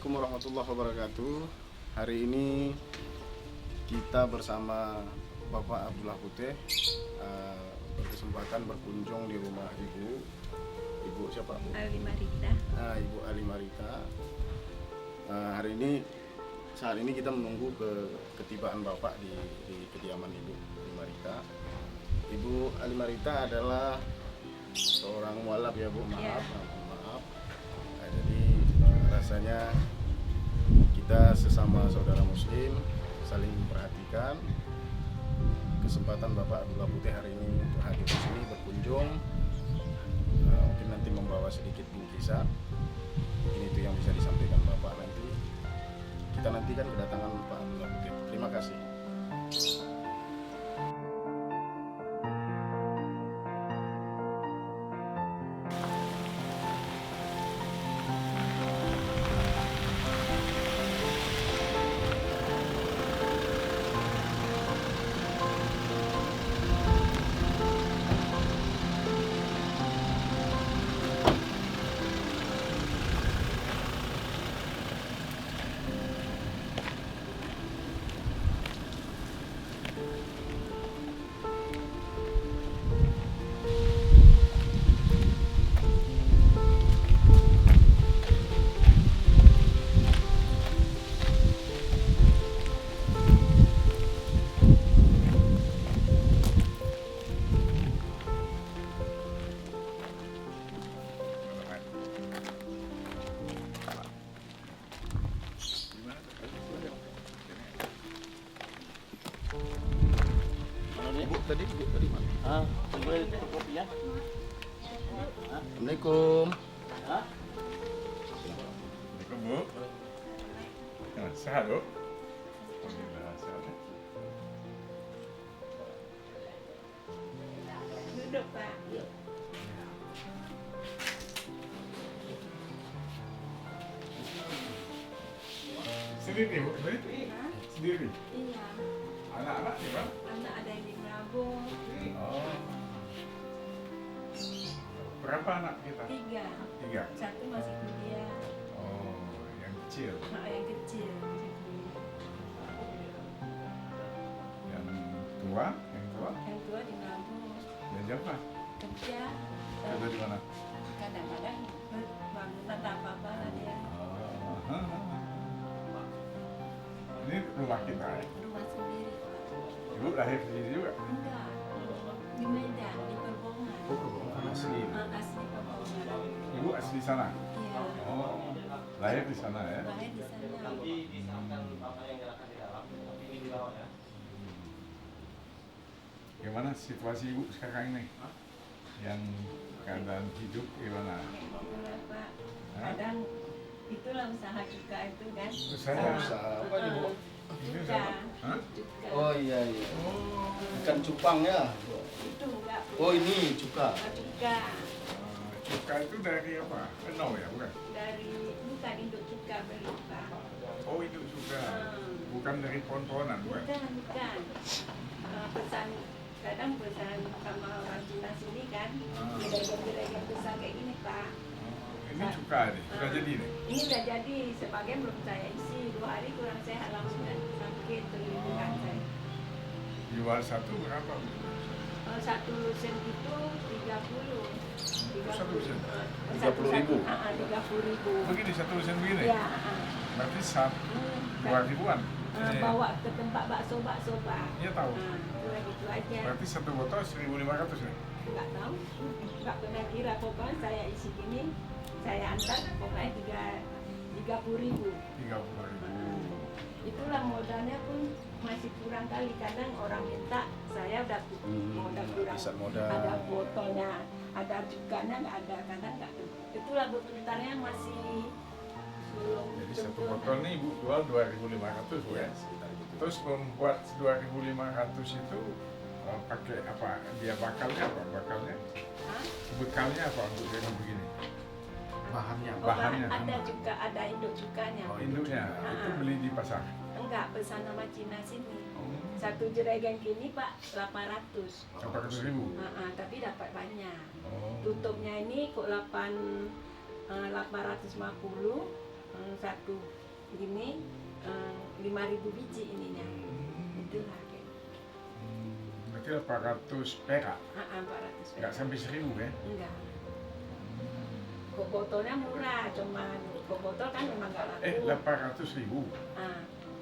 Assalamualaikum warahmatullahi wabarakatuh. Hari ini kita bersama Bapak Abdullah Putih berkesempatan berkunjung di rumah Ibu siapa? Alimarita. Ibu Alimarita. Saat ini kita menunggu ketibaan Bapak di kediaman Ibu Alimarita. Ibu Alimarita adalah seorang mualaf ya Bu, maaf. Jadi rasanya kita sesama saudara muslim saling memperhatikan. Kesempatan Bapak Abdullah Putih hari ini untuk hadir di sini berkunjung, mungkin nanti membawa sedikit bingkisan. Ini itu yang bisa disampaikan Bapak nanti. Kita nantikan kedatangan Pak Abdullah Putih. Terima kasih. Bu tadi mana? Boleh kopi ya? Assalamualaikum. Assalamualaikum Bu. Sehat Bu? Alhamdulillah sehat. Duduk Pak. Sendiri Bu? Sendiri? Iya. Anak-anak ya Pak? Anak ada yang di Melabung. Oh. Berapa anak kita? 3. 3. Satu masih kuliah. Oh, yang kecil. Yang kecil masih kuliah. Yang tua? Yang tua di Melabung. Yang siapa? Kerja. Kerja di mana? Kadang-kadang bangunan apa-apa lah dia. Oh. Ini rumah kita ya? Rumah sendiri Pak. Ibu lahir di sini juga? Enggak. Di Medan, di Perbongan. Asli. Asli Perbongan. Ibu asli sana? Iya. Oh, lahir di sana ya? Lahir di sana. Gimana situasi Ibu sekarang ini? Yang keadaan hidup gimana? Itulah Pak. Kadang itulah usaha cuka itu kan. Usaha apa nih Bu? Ini Cuka. Hah? Cuka. Oh iya. Oh, Bukan cupang ya? Itu enggak. Oh ini cuka. Cuka. cuka itu dari apa? Kenau ya, bukan? Bukan induk cuka beli Pak. Oh, itu cuka. Bukan dari pohon-pohonan, bukan? Bukan. Pesan kadang pesan sama orang Cina sini kan. Gerai-gerai besar kayak gini Pak. Ini cuka nih, sudah jadi nih? Ini udah jadi, sebagian belum saya isi. 2 hari kurang sehat langsung dan sakit terlibukan saya. Jual satu berapa? Satu lusin itu 30. Satu lusin? 30.000? 30.000. Begini, satu lusin begini? Ya. Berarti 2 ribuan? Bawa ke tempat bakso Pak. Iya tahu. Cuma gitu aja. Berarti satu botol 1.500 nih? Nggak tahu, nggak pernah kira. Pokoknya saya isi gini, saya antar, pokoknya 30.000. 30.000. Itulah modalnya pun masih kurang kali. Kadang orang minta, saya udah modal kurang. Bisa modal. Ada botolnya, ada cukanya nggak ada. Kadang nggak. Itulah botolnya masih belum. Jadi satu botol nih Ibu jual 2.500 Bu ya? Sekitar gitu. Terus membuat 2.500 itu pakai apa? Dia bakalnya apa? Hah? Bekalnya apa untuk jadi begini? Bahannya. Oh, Bahannya ada sama. juga, ada induk cukanya. Oh, Induknya itu beli di pasar. Enggak, pesan sama Cina sini. Satu jeragan gini Pak 800. 800.000. Tapi dapat banyak. Oh. Tutupnya ini kok 850. satu gini 5.000 biji ininya. Itu harga. Berarti 800 perak. 400 Nggak sampai 1.000 ya? Enggak. Kok botolnya murah, cuman kok botol kan memang nggak laku. 800.000.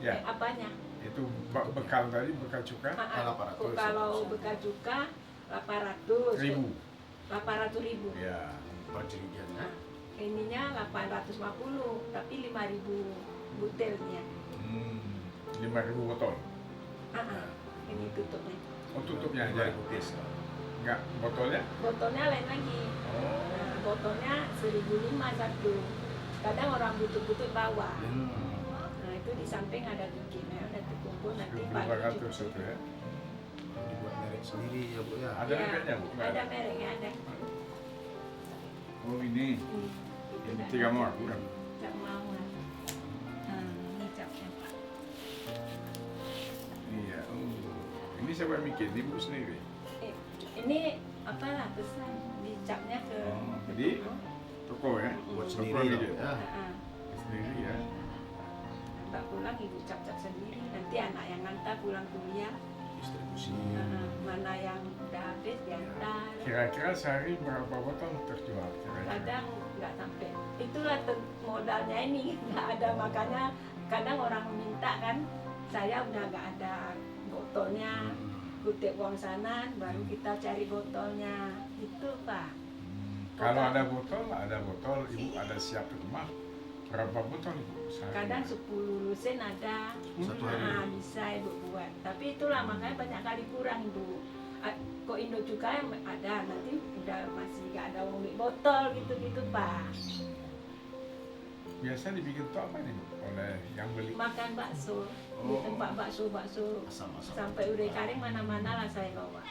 Ya. Apanya? Itu bekal tadi, bekal cuka. 800. Kalau bekal cuka 800. 800.000. Ya. Perjelidiannya. Nah, ininya 850, tapi 5.000 butelnya. 5.000 botol. Ini tutupnya. Oh, tutupnya aja. 2.000 piece. Enggak, botolnya? Botolnya lain lagi. Nah, botolnya 1.500 satu. Kadang orang butuh-butuh bawa. Nah, itu di samping ada bikinnya, ada terkumpul nanti 1.500 itu ya. Dibuat merek sendiri ya Bu ya. Ada mereknya Bu? Nggak Ada mereknya, ada. Oh ini. Ini 3 mawar bukan? Cap mawar. Ini capnya. Iya. Ini siapa yang bikin? Ibu sendiri? Ini apalah pesan di capnya ke. Jadi toko ya? Buat Toko sendiri ya Bu gitu. ya. Sendiri ya. Mbak pulang ibu cap-cap sendiri. Nanti anak yang ngantar pulang kuliah. Distribusi. Mana yang udah habis diantar. Kira-kira sehari berapa botol terjual? Kira-kira? Kadang nggak sampai. Itulah modalnya ini nggak ada, makanya kadang orang minta kan, saya udah nggak ada botolnya, kutip uang sana baru kita cari botolnya itu Pak. Kalau ada botol, ibu ada siap di rumah. Berapa botol ibu? Sehari? Kadang 10 lusin ada. Satu hari. Bisa ibu buat, tapi itulah makanya banyak kali kurang ibu. Kok Indo juga ada, nanti udah masih nggak ada uang beli botol gitu-gitu Pak. Biasa dibikin tuh apa nih Bu? Oleh yang beli? Makan bakso di tempat bakso Asam-asam. sampai udah kering mana-mana lah saya bawa.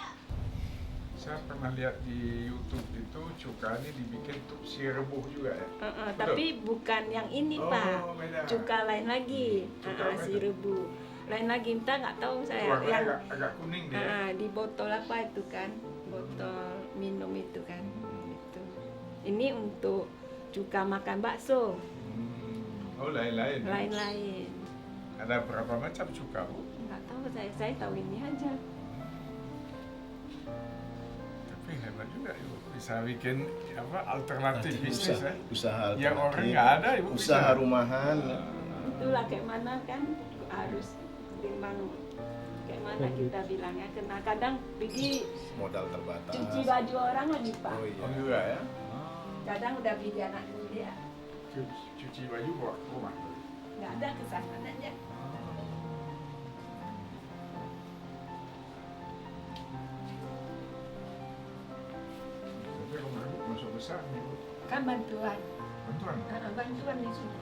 Saya pernah lihat di YouTube itu cuka ini dibikin untuk si rebus juga ya? Betul? Tapi bukan yang ini Pak, beda. cuka lain lagi. Cuka Si beda. rebu lain lagi, entah nggak tahu saya. Warnanya Yang agak kuning dia. di botol apa itu kan, botol minum itu kan. Itu. Ini untuk cuka makan bakso, Oh lain-lain. lain-lain. Ada berapa macam cuka Bu? Nggak tahu saya tahu ini aja. Tapi hebat juga Ibu. Bisa bikin apa alternatif bisnis ya? Usaha Yang orang alternatif. nggak ada Ibu bisa. Usaha rumahan. Itulah kayak mana kan harus timbang kayak mana kita bilangnya, kena kadang pergi Modal terbatas. cuci baju orang lagi Pak. Oh iya. Oh juga ya? Kadang udah beli di anak kuliah, Cuci baju bawa ke rumah. nggak ada kesana aja. Tapi rumah Ibu masuk besar nih Bu. Kan bantuan, Bantuan? bantuan di sini.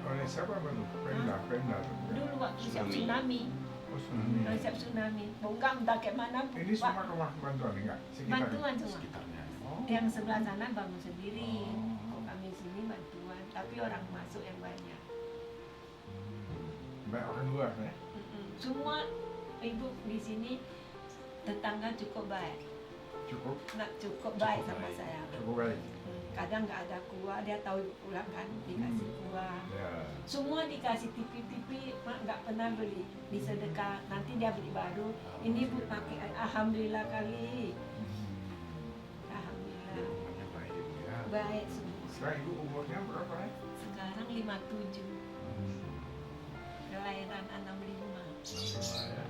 Oleh siapa bantu? Pemda. Dulu waktu siap tsunami, Oh tsunami. siap tsunami, bongkar entah kayak mana Ini semua rumah bantuan enggak? Sekitar. bantuan semua. Sekitarnya. Oh. Yang sebelah sana bangun sendiri, kami sini bantuan, tapi orang masuk yang banyak. Banyak orang luar ya? Semua ibu di sini tetangga cukup baik, cukup baik sama saya. Cukup baik. Kadang nggak ada kuah, dia tahu ibu pulang kan dikasih kuah. Ya. Semua dikasih TV, mak nggak pernah beli, disedekah. Nanti dia beli baru. Ini bu pakai, alhamdulillah kali. Alhamdulillah, Rumahnya baik ya. baik semua. Sekarang ibu umurnya berapa ya? Sekarang 57, kelahiran 65. Ya.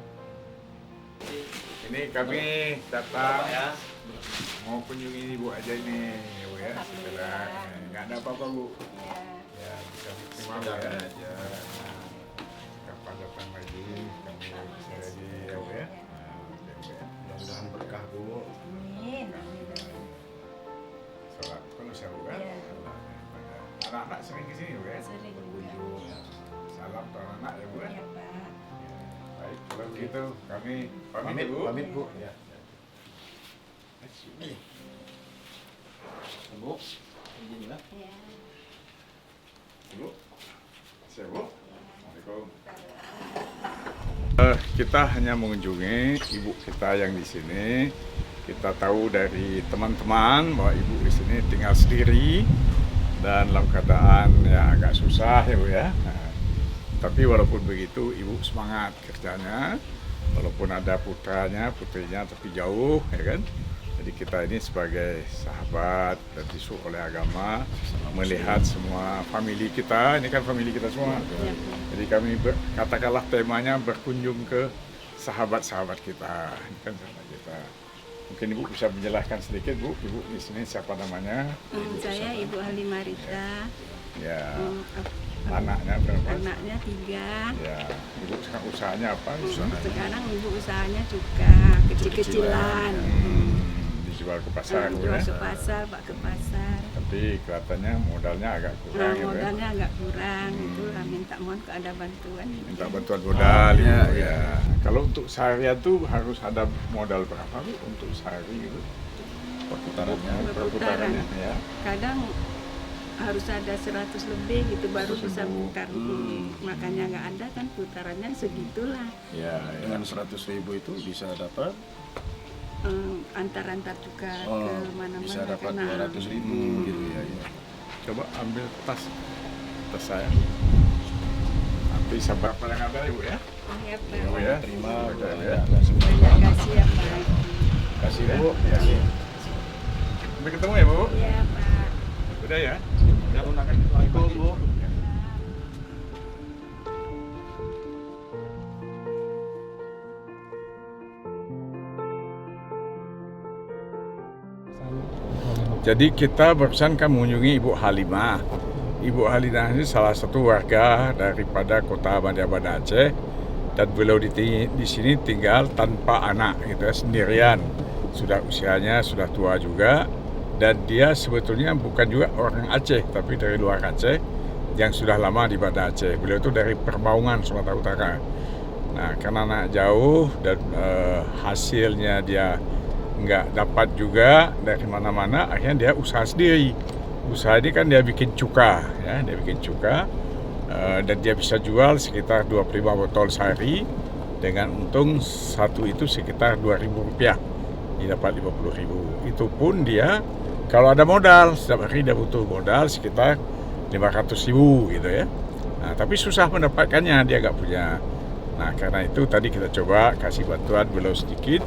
Ini kami datang ya. mau kunjungi ibu aja ini, ya Bu ya. Alhamdulillah. Nggak ada apa-apa Bu. Ya, Ya bisa terima Sekedar ya. aja. Kapan datang lagi kami bisa lagi ya Bu ya. Nah, oke, Bu ya. Mudah-mudahan berkah Bu. amin, amin, amin. Salat kalau saya bukan. Iya. Anak-anak sering kesini Bu ya. Sering Berkunjung. Salam ke anak-anak ya Bu ya. ya Pak. Baik, kalau begitu kami pamit Pamit, ya Bu. pamit Bu. Ya. Bu, izin ya. Ya. Bu. Siap Bu. Assalamualaikum. Kita hanya mengunjungi ibu kita yang di sini. Kita tahu dari teman-teman bahwa ibu di sini tinggal sendiri dan dalam keadaan ya agak susah ya Bu ya. Nah, tapi walaupun begitu Ibu semangat kerjanya, walaupun ada putrinya tapi jauh ya kan. Jadi kita ini sebagai sahabat dan disuruh oleh agama melihat semua famili kita, ini kan famili kita semua. Jadi kami katakanlah temanya berkunjung ke sahabat-sahabat kita, ini kan sahabat kita. Mungkin Ibu bisa menjelaskan sedikit Bu, Ibu di sini siapa namanya? Saya Ibu Halimarita. Ya, anaknya berapa? Anaknya 3. Ya, Ibu sekarang usahanya apa? Sekarang Ibu usahanya juga kecil-kecilan. Dijual ke pasar Bu Jual ya? ke pasar, Pak, ke pasar. Tapi kelihatannya modalnya agak kurang ya Bu ya? Modalnya agak kurang, itulah mohon ada bantuan. Minta bantuan modal ya. Kalau untuk seharian tuh harus ada modal berapa Bu untuk sehari gitu? Perputarannya ya. Kadang harus ada 100 lebih gitu baru 100.000. bisa putar. Makanya nggak ada kan putarannya segitulah. Ya, Dengan 100.000 itu bisa dapat Antar-antar juga ke mana-mana. bisa dapat karena 200.000 gitu ya. coba ambil tas saya. Nanti sabar pada yang ada Ibu ya. Oh ya Pak. Ya, Bu ya. Terima Udah, udah ya. agak sebentar. Terima kasih ya Pak. Kasih Bu. Ya. Sampai ketemu ya Bu. Iya Pak. Udah ya. Ya gunakan itu Bu. Jadi kita barusan kan mengunjungi Ibu Halimah. Ibu Halimah ini salah satu warga daripada kota Madiabada Aceh, dan beliau di sini tinggal tanpa anak gitu, sendirian. Sudah usianya sudah tua juga, dan dia sebetulnya bukan juga orang Aceh tapi dari luar Aceh yang sudah lama di Banda Aceh. Beliau itu dari Perbaungan, Sumatera Utara. Nah, karena anak jauh dan hasilnya dia nggak dapat juga dari mana-mana, akhirnya dia usaha sendiri. Usaha ini kan dia bikin cuka ya, dia bikin cuka dan dia bisa jual sekitar 25 botol sehari dengan untung satu itu sekitar Rp2.000, dia dapat Rp50.000. Itu pun dia kalau ada modal, setiap hari dia butuh modal sekitar Rp500.000 gitu ya. Nah, tapi susah mendapatkannya, dia nggak punya. Nah, karena itu tadi kita coba kasih bantuan beliau sedikit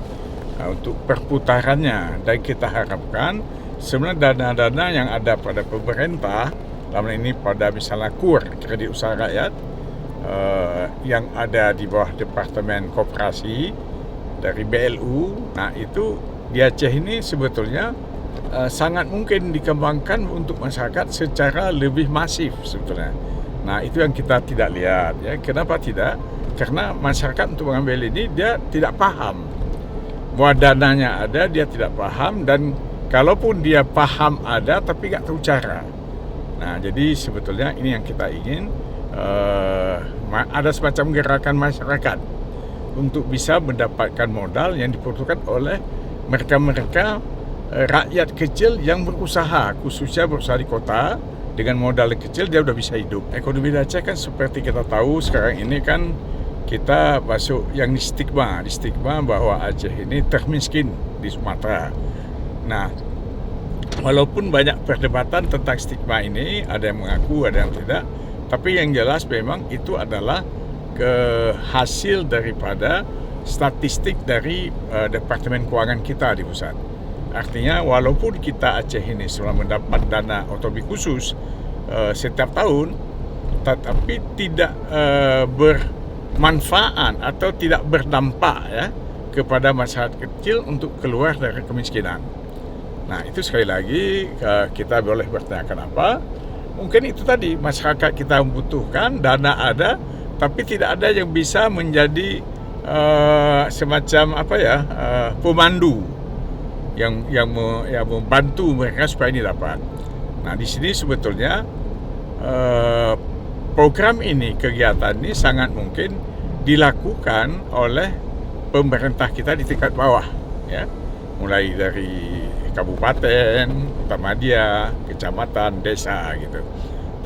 untuk perputarannya, dan kita harapkan sebenarnya dana-dana yang ada pada pemerintah, dalam ini pada misalnya KUR, Kredit Usaha Rakyat, yang ada di bawah Departemen Koperasi dari BLU, nah itu di Aceh ini sebetulnya sangat mungkin dikembangkan untuk masyarakat secara lebih masif sebetulnya. Nah, itu yang kita tidak lihat ya. Kenapa tidak? Karena masyarakat untuk mengambil ini dia tidak paham bahwa dananya ada, dia tidak paham, dan kalaupun dia paham ada tapi nggak tahu cara. Nah, jadi sebetulnya ini yang kita ingin, ada semacam gerakan masyarakat untuk bisa mendapatkan modal yang dibutuhkan oleh mereka-mereka rakyat kecil yang berusaha, khususnya berusaha di kota. Dengan modal kecil dia udah bisa hidup. Ekonomi di Aceh kan seperti kita tahu sekarang ini kan kita masuk yang di stigma bahwa Aceh ini termiskin di Sumatera. Nah, walaupun banyak perdebatan tentang stigma ini, ada yang mengaku, ada yang tidak, tapi yang jelas memang itu adalah hasil daripada statistik dari Departemen Keuangan kita di pusat. Artinya walaupun kita Aceh ini selalu mendapat dana otonomi khusus setiap tahun, tetapi tidak bermanfaat atau tidak berdampak ya kepada masyarakat kecil untuk keluar dari kemiskinan. Nah, itu sekali lagi kita boleh bertanyakan apa? Mungkin itu tadi, masyarakat kita membutuhkan, dana ada, tapi tidak ada yang bisa menjadi semacam apa ya, pemandu yang membantu mereka supaya ini dapat. Nah, di sini sebetulnya program ini, kegiatan ini sangat mungkin dilakukan oleh pemerintah kita di tingkat bawah, ya, mulai dari kabupaten, Tamadia, kecamatan, desa gitu.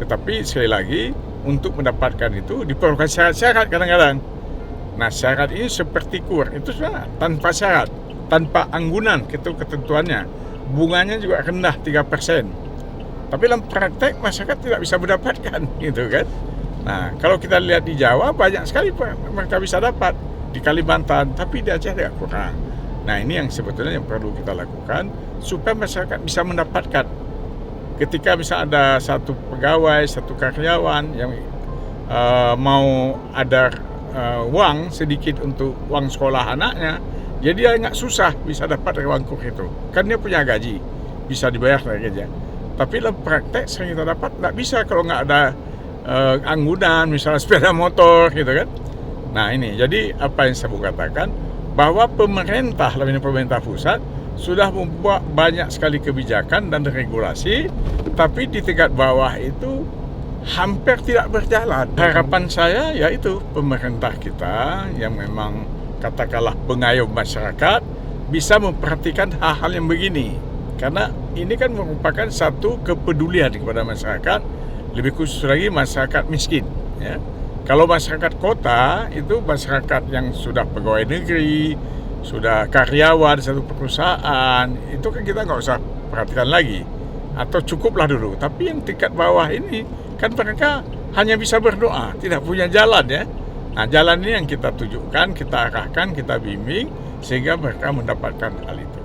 Tetapi sekali lagi untuk mendapatkan itu diperlukan syarat-syarat kadang-kadang. Nah, syarat ini seperti KUR itu sudah tanpa syarat, tanpa anggunan ketentuannya. Bunganya juga rendah 3%. Tapi dalam praktek masyarakat tidak bisa mendapatkan, gitu kan. Nah, kalau kita lihat di Jawa banyak sekali mereka bisa dapat, di Kalimantan, tapi di Aceh agak kurang. Nah, ini yang sebetulnya yang perlu kita lakukan supaya masyarakat bisa mendapatkan. Ketika misalnya ada satu pegawai, satu karyawan yang mau ada uang sedikit untuk uang sekolah anaknya, jadi dia nggak susah bisa dapat uang kur itu. Kan dia punya gaji, bisa dibayar dari kerja. Tapi dalam praktek sering kita dapat nggak bisa kalau nggak ada anggunan, misalnya sepeda motor, gitu kan. Nah ini, jadi apa yang saya mau katakan, bahwa pemerintah, dalam ini pemerintah pusat, sudah membuat banyak sekali kebijakan dan regulasi, tapi di tingkat bawah itu hampir tidak berjalan. Harapan saya yaitu pemerintah kita yang memang katakanlah pengayom masyarakat bisa memperhatikan hal-hal yang begini. Karena ini kan merupakan satu kepedulian kepada masyarakat, lebih khusus lagi masyarakat miskin. Ya. Kalau masyarakat kota itu masyarakat yang sudah pegawai negeri, sudah karyawan satu perusahaan, itu kan kita nggak usah perhatikan lagi, atau cukuplah dulu. Tapi yang tingkat bawah ini kan mereka hanya bisa berdoa, tidak punya jalan ya. Nah jalan ini yang kita tunjukkan, kita arahkan, kita bimbing sehingga mereka mendapatkan hal itu.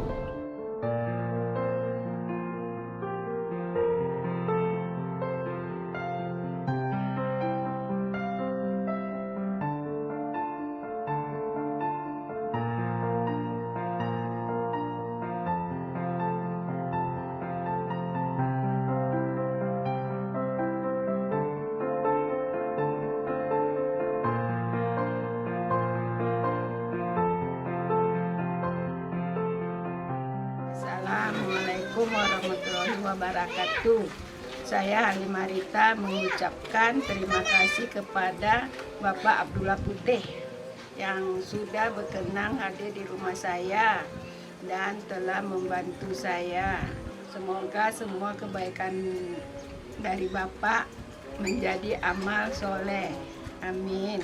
Assalamualaikum warahmatullahi wabarakatuh. Saya Halimarita mengucapkan terima kasih kepada Bapak Abdullah Putih yang sudah berkenan hadir di rumah saya dan telah membantu saya. Semoga semua kebaikan dari Bapak menjadi amal soleh. Amin.